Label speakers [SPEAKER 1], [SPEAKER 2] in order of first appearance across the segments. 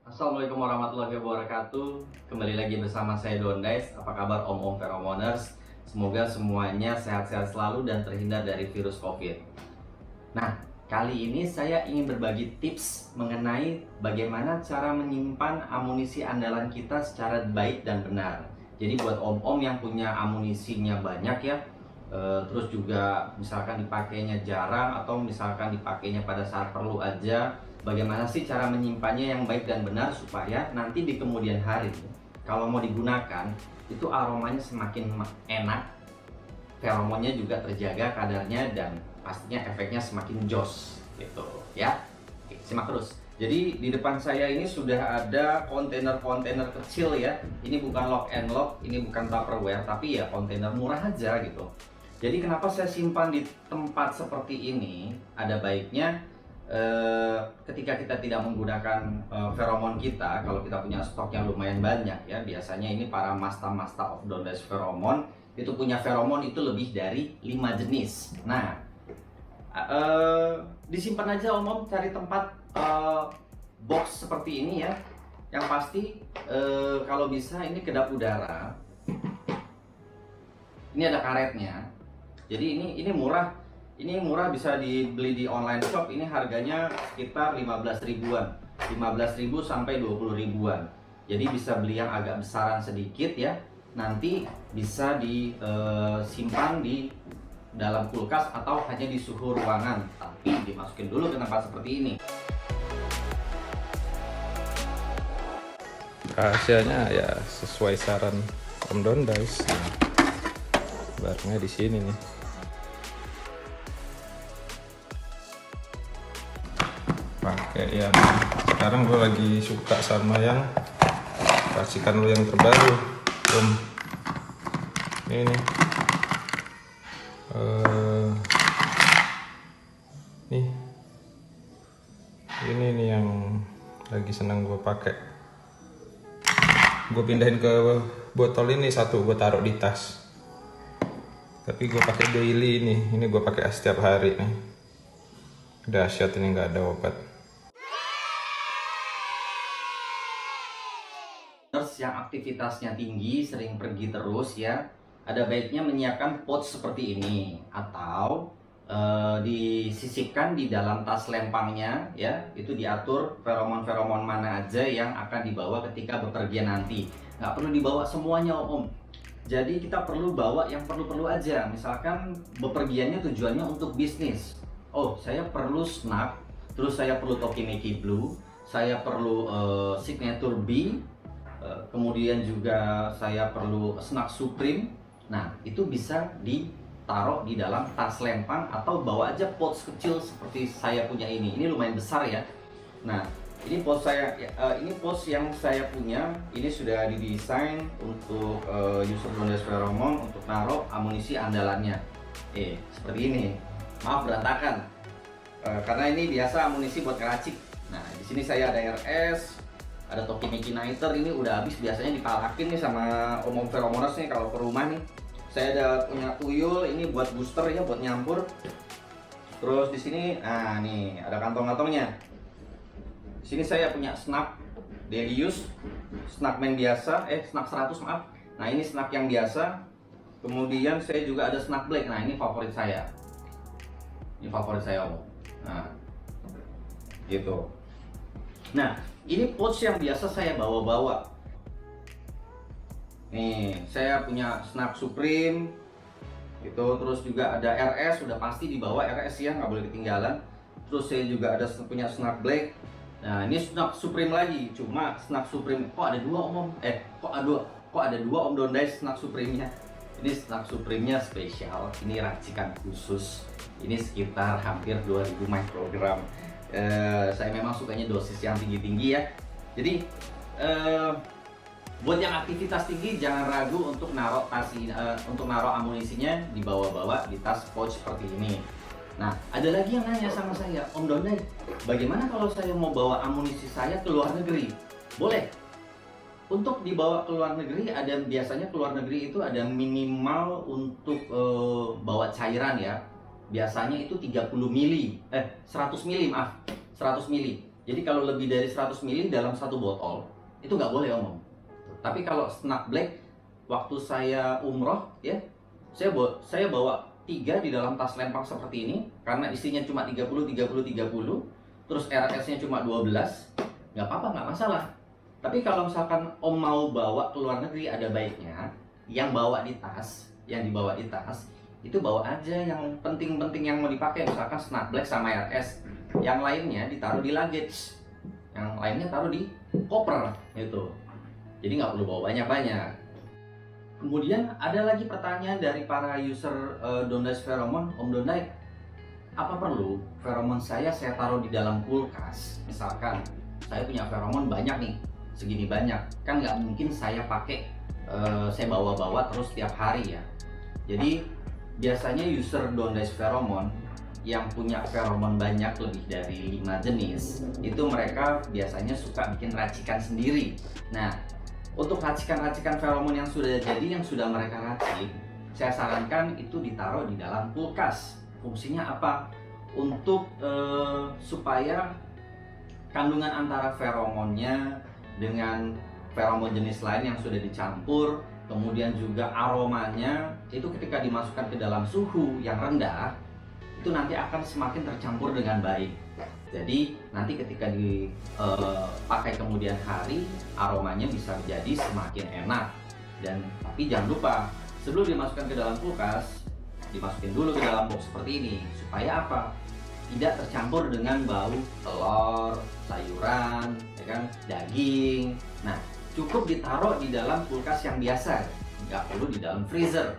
[SPEAKER 1] Assalamualaikum warahmatullahi wabarakatuh. Kembali lagi bersama saya Dondais. Apa kabar om-om Pheromoners? Semoga semuanya sehat-sehat selalu dan terhindar dari virus COVID. Nah, kali ini saya ingin berbagi tips mengenai bagaimana cara menyimpan amunisi andalan kita secara baik dan benar. Jadi buat om-om yang punya amunisinya banyak ya, terus juga misalkan dipakainya jarang atau misalkan dipakainya pada saat perlu aja, bagaimana sih cara menyimpannya yang baik dan benar supaya nanti di kemudian hari kalau mau digunakan itu aromanya semakin enak, feromonnya juga terjaga kadarnya, dan pastinya efeknya semakin jos gitu ya. Oke, simak terus. Jadi di depan saya ini sudah ada kontainer-kontainer kecil ya. Ini bukan lock and lock, ini bukan Tupperware, tapi ya kontainer murah aja gitu. Jadi kenapa saya simpan di tempat seperti ini? Ada baiknya ketika kita tidak menggunakan feromon kita, kalau kita punya stok yang lumayan banyak ya, biasanya ini para masta-masta of Dondais feromon itu punya feromon itu lebih dari 5 jenis. Nah, disimpan aja om-om, cari tempat box seperti ini ya. Yang pasti kalau bisa ini kedap udara. Ini ada karetnya. Jadi ini murah. Ini murah, bisa dibeli di online shop. Ini harganya sekitar 15 ribuan. 15.000 sampai 20 ribuan. Jadi bisa beli yang agak besaran sedikit ya. Nanti bisa disimpan di dalam kulkas atau hanya di suhu ruangan. Tapi dimasukin dulu ke tempat seperti ini.
[SPEAKER 2] Rahasianya ya sesuai saran Om Dondais. Barangnya di sini nih. Pakai yang sekarang gue lagi suka sama yang racikan lu yang terbaru, Om. Ini nih. Nih. Ini nih yang lagi senang gue pakai. Gue pindahin ke botol ini satu, gue taruh di tas. Tapi gue pakai daily ini gue pakai setiap hari nih. Dahsyat, ini nggak ada obat.
[SPEAKER 1] Yang aktivitasnya tinggi, sering pergi terus ya, ada baiknya menyiapkan pouch seperti ini atau disisipkan di dalam tas lempangnya ya. Itu diatur feromon-feromon mana aja yang akan dibawa ketika bepergian nanti. Nggak perlu dibawa semuanya om. Jadi kita perlu bawa yang perlu-perlu aja. Misalkan bepergiannya tujuannya untuk bisnis. Oh, saya perlu snack, terus saya perlu Tokimeki Blue, saya perlu Signature B, kemudian juga saya perlu snack Supreme. Nah, itu bisa ditaruh di dalam tas lempang atau bawa aja pouch kecil seperti saya punya ini. Ini lumayan besar ya. Nah, ini pouch ini pouch yang saya punya. Ini sudah didesain untuk user Dondais feromon untuk naruh amunisi andalannya. Seperti ini. Maaf berantakan. Karena ini biasa amunisi buat ngeracik. Nah, di sini saya ada RS, ada Tokimeki Nighter. Ini udah habis biasanya dipalakin nih sama om-om Pheromoners nih kalau ke rumah nih. Saya ada punya tuyul, ini buat booster ya, buat nyampur. Terus di sini, nah nih ada kantong-kantongnya. Di sini saya punya snack daily use, snack man biasa, snack 100 maaf. Nah ini snack yang biasa. Kemudian saya juga ada snack black. Nah ini favorit saya. Ini favorit saya om. Nah, gitu. Nah, ini pouch yang biasa saya bawa-bawa. Nih, saya punya snack Supreme, gitu. Terus juga ada RS, sudah pasti dibawa RS ya, nggak boleh ketinggalan. Terus saya juga ada punya snack Black. Nah, ini snack Supreme lagi, cuma snack Supreme kok ada dua om? Kok ada dua om Dondais snack Supreme-nya? Ini snack Supreme-nya spesial. Ini racikan khusus. Ini sekitar hampir 2000 mikrogram. Saya memang sukanya dosis yang tinggi-tinggi ya. Jadi buat yang aktivitas tinggi jangan ragu untuk naruh amunisinya dibawa-bawa di tas pouch seperti ini. Nah, ada lagi yang nanya sama saya, Om Dondais, bagaimana kalau saya mau bawa amunisi saya ke luar negeri? Boleh. Untuk dibawa ke luar negeri, biasanya ke luar negeri itu ada minimal untuk bawa cairan ya. Biasanya itu 30 mili, 100 mili maaf, 100 mili. Jadi kalau lebih dari 100 ml dalam satu botol itu nggak boleh Om. Tapi kalau Snack Black, waktu saya umroh ya, saya bawa 3 di dalam tas lempang seperti ini karena isinya cuma 30, 30, 30, terus RS-nya cuma 12, nggak apa-apa, nggak masalah. Tapi kalau misalkan Om mau bawa ke luar negeri, ada baiknya yang dibawa di tas itu bawa aja yang penting-penting yang mau dipakai, misalkan Snack Black sama RS. Yang lainnya ditaruh di luggage, yang lainnya taruh di koper gitu. Jadi nggak perlu bawa banyak-banyak. Kemudian ada lagi pertanyaan dari para user Dondice Pheromone, Om Dondai, apa perlu feromon saya taruh di dalam kulkas? Misalkan saya punya feromon banyak nih, segini banyak, kan nggak mungkin saya pakai, saya bawa-bawa terus tiap hari ya. Jadi biasanya user Dondice Pheromone yang punya feromon banyak lebih dari 5 jenis, itu mereka biasanya suka bikin racikan sendiri. Nah, untuk racikan-racikan feromon yang sudah jadi, yang sudah mereka racik, saya sarankan itu ditaruh di dalam kulkas. Fungsinya apa? Untuk supaya kandungan antara feromonnya dengan feromon jenis lain yang sudah dicampur, kemudian juga aromanya itu ketika dimasukkan ke dalam suhu yang rendah, itu nanti akan semakin tercampur dengan baik. Jadi nanti ketika dipakai kemudian hari, aromanya bisa menjadi semakin enak. Dan tapi jangan lupa, sebelum dimasukkan ke dalam kulkas, dimasukin dulu ke dalam box seperti ini. Supaya apa? Tidak tercampur dengan bau telur, sayuran, ya kan, daging. Nah, cukup ditaruh di dalam kulkas yang biasa, nggak perlu di dalam freezer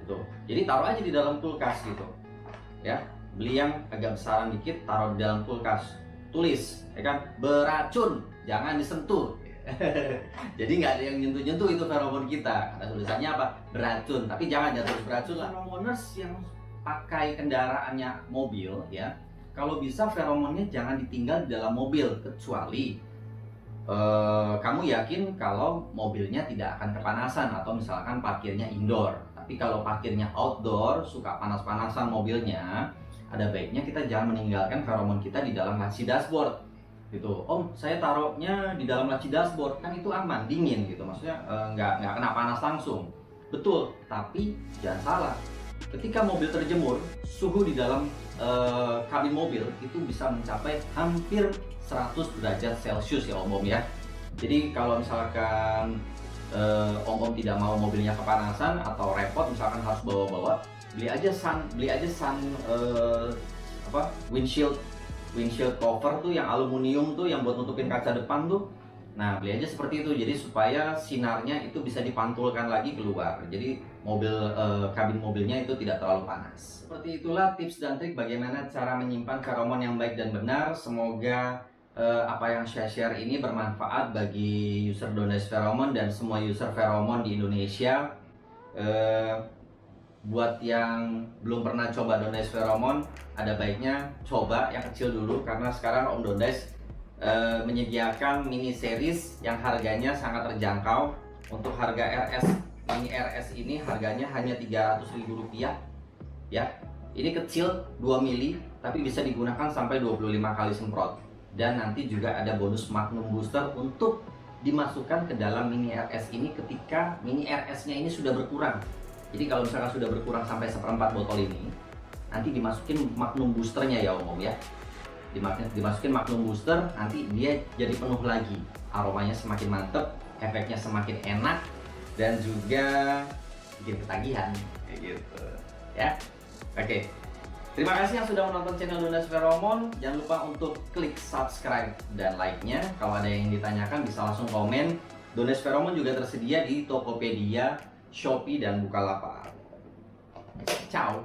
[SPEAKER 1] gitu. Jadi taruh aja di dalam kulkas gitu ya. Beli yang agak besaran dikit, taruh di dalam kulkas, tulis ya kan, beracun, jangan disentuh. Jadi nggak ada yang nyentuh-nyentuh itu feromon kita, ada tulisannya apa, beracun, tapi jangan jatuh beracun lah. Feromoners yang pakai kendaraannya mobil ya, kalau bisa feromonnya jangan ditinggal di dalam mobil, kecuali kamu yakin kalau mobilnya tidak akan kepanasan, atau misalkan parkirnya indoor. Tapi kalau parkirnya outdoor, suka panas-panasan mobilnya, ada baiknya kita jangan meninggalkan feromon kita di dalam laci dashboard gitu. Om, saya taruhnya di dalam laci dashboard, kan itu aman, dingin gitu, maksudnya nggak kena panas langsung. Betul, tapi jangan salah, ketika mobil terjemur, suhu di dalam kabin mobil itu bisa mencapai hampir 100 derajat Celcius ya Om ya. Jadi kalau misalkan Om tidak mau mobilnya kepanasan atau repot misalkan harus bawa-bawa, beli aja windshield cover tuh yang aluminium tuh, yang buat nutupin kaca depan tuh. Nah, beli aja seperti itu, jadi supaya sinarnya itu bisa dipantulkan lagi keluar, jadi kabin mobilnya itu tidak terlalu panas. Seperti itulah tips dan trik bagaimana cara menyimpan feromon yang baik dan benar. Semoga apa yang saya share ini bermanfaat bagi user Dondice Pheromone dan semua user feromon di Indonesia. Buat yang belum pernah coba Dondice Pheromone, ada baiknya coba yang kecil dulu, karena sekarang Om Dondice menyediakan mini series yang harganya sangat terjangkau. Untuk harga mini RS ini harganya hanya Rp300.000 ya. Ini kecil 2 mili tapi bisa digunakan sampai 25 kali semprot. Dan nanti juga ada bonus Magnum Booster untuk dimasukkan ke dalam mini RS ini ketika mini RS nya ini sudah berkurang. Jadi kalau misalkan sudah berkurang sampai 1/4 botol ini, nanti dimasukin Magnum Boosternya ya Om ya. Dimasukin Magnum Booster, nanti dia jadi penuh lagi. Aromanya semakin mantep, efeknya semakin enak, dan juga bikin ketagihan kayak gitu ya. Oke. Terima kasih yang sudah menonton channel Dondice Pheromone. Jangan lupa untuk klik subscribe dan like-nya. Kalau ada yang ditanyakan bisa langsung komen. Dondice Pheromone juga tersedia di Tokopedia, Shopee, dan Bukalapak. Ciao.